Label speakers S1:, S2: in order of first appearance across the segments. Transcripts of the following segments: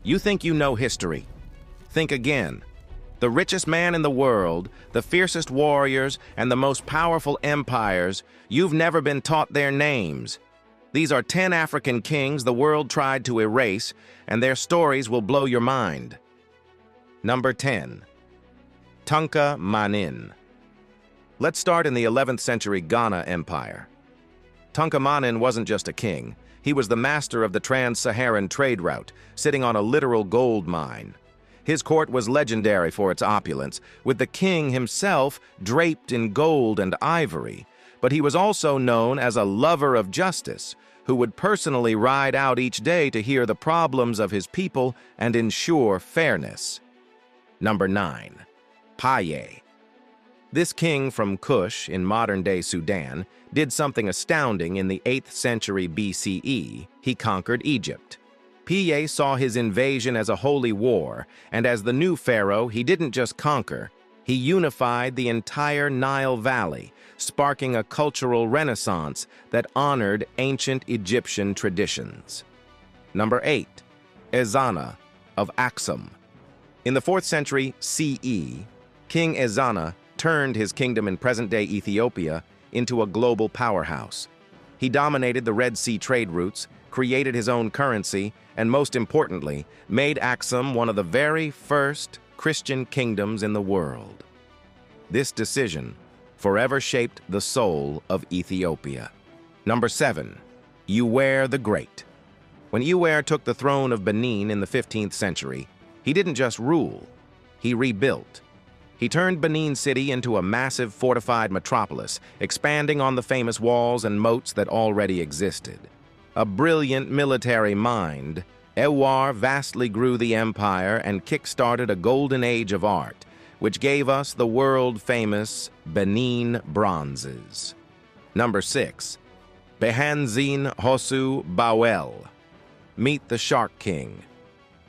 S1: You think you know history. Think again. The richest man in the world, the fiercest warriors, and the most powerful empires, you've never been taught their names. These are 10 African kings the world tried to erase, and their stories will blow your mind. Number 10. Tunka Manin. Let's start in the 11th century Ghana Empire. Tunka Manin wasn't just a king. He was the master of the trans-Saharan trade route, sitting on a literal gold mine. His court was legendary for its opulence, with the king himself draped in gold and ivory, but he was also known as a lover of justice, who would personally ride out each day to hear the problems of his people and ensure fairness. Number 9. Paye. This king from Kush in modern-day Sudan did something astounding in the 8th century BCE. He conquered Egypt. Paye saw his invasion as a holy war, and as the new pharaoh, he didn't just conquer, he unified the entire Nile Valley, sparking a cultural renaissance that honored ancient Egyptian traditions. Number 8. Ezana of Aksum. In the 4th century CE, King Ezana turned his kingdom in present-day Ethiopia into a global powerhouse. He dominated the Red Sea trade routes, created his own currency, and most importantly, made Aksum one of the very first Christian kingdoms in the world. This decision forever shaped the soul of Ethiopia. Number 7. Uware the Great. When Uware took the throne of Benin in the 15th century, he didn't just rule, he rebuilt. He turned Benin City into a massive fortified metropolis, expanding on the famous walls and moats that already existed. A brilliant military mind, Ewar vastly grew the empire and kick-started a golden age of art, which gave us the world-famous Benin bronzes. Number 6. Behanzin Hosu Bawel. Meet the Shark King.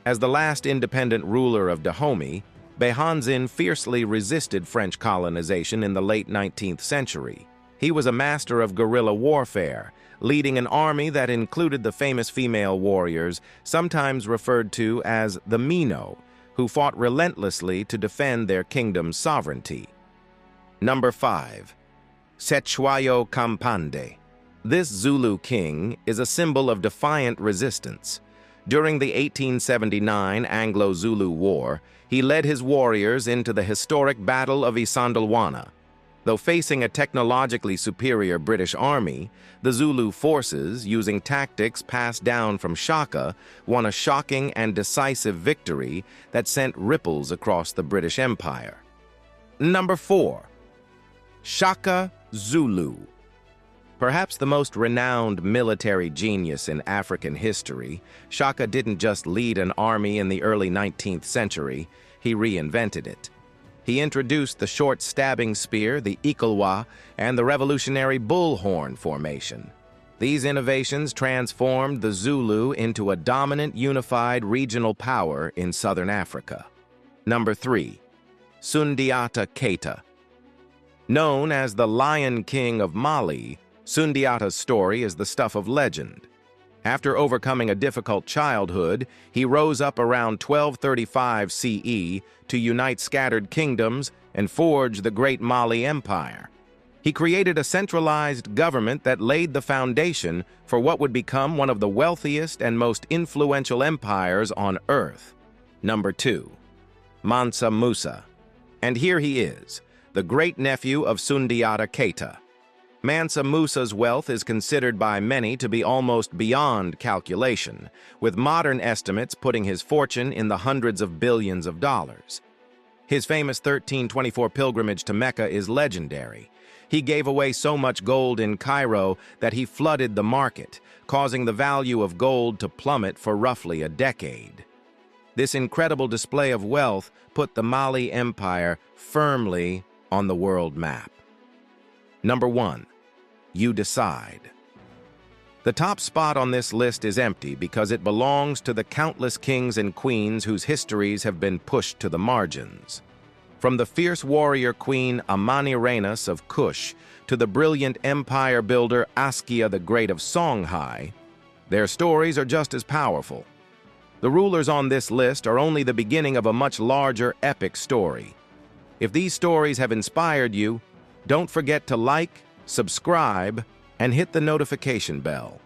S1: As the last independent ruler of Dahomey, Behanzin fiercely resisted French colonization in the late 19th century. He was a master of guerrilla warfare, leading an army that included the famous female warriors, sometimes referred to as the Mino, who fought relentlessly to defend their kingdom's sovereignty. Number 5. Cetshwayo Kampande. This Zulu king is a symbol of defiant resistance. During the 1879 Anglo-Zulu War, he led his warriors into the historic Battle of Isandlwana. Though facing a technologically superior British army, the Zulu forces, using tactics passed down from Shaka, won a shocking and decisive victory that sent ripples across the British Empire. Number 4. Shaka Zulu. Perhaps the most renowned military genius in African history, Shaka didn't just lead an army in the early 19th century, he reinvented it. He introduced the short stabbing spear, the Ikolwa, and the revolutionary bullhorn formation. These innovations transformed the Zulu into a dominant unified regional power in southern Africa. Number 3. Sundiata Keita. Known as the Lion King of Mali, Sundiata's story is the stuff of legend. After overcoming a difficult childhood, he rose up around 1235 CE to unite scattered kingdoms and forge the Great Mali Empire. He created a centralized government that laid the foundation for what would become one of the wealthiest and most influential empires on Earth. Number 2. Mansa Musa. And here he is, the great-nephew of Sundiata Keita. Mansa Musa's wealth is considered by many to be almost beyond calculation, with modern estimates putting his fortune in the hundreds of billions of dollars. His famous 1324 pilgrimage to Mecca is legendary. He gave away so much gold in Cairo that he flooded the market, causing the value of gold to plummet for roughly a decade. This incredible display of wealth put the Mali Empire firmly on the world map. Number 1. You decide. The top spot on this list is empty because it belongs to the countless kings and queens whose histories have been pushed to the margins. From the fierce warrior queen Amani Renas of Kush to the brilliant empire builder Askia the Great of Songhai, their stories are just as powerful. The rulers on this list are only the beginning of a much larger, epic story. If these stories have inspired you, don't forget to like, subscribe, and hit the notification bell.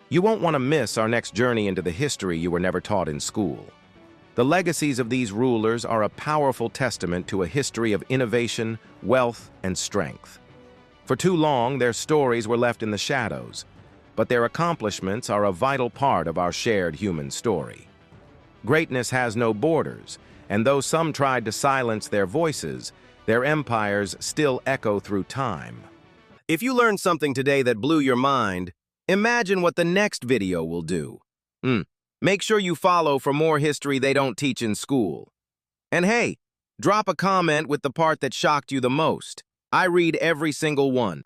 S1: You won't want to miss our next journey into the history you were never taught in school. The legacies of these rulers are a powerful testament to a history of innovation, wealth, and strength. For too long, their stories were left in the shadows, but their accomplishments are a vital part of our shared human story. Greatness has no borders, and though some tried to silence their voices, their empires still echo through time. If you learned something today that blew your mind, imagine what the next video will do. Make sure you follow for more history they don't teach in school. And hey, drop a comment with the part that shocked you the most. I read every single one.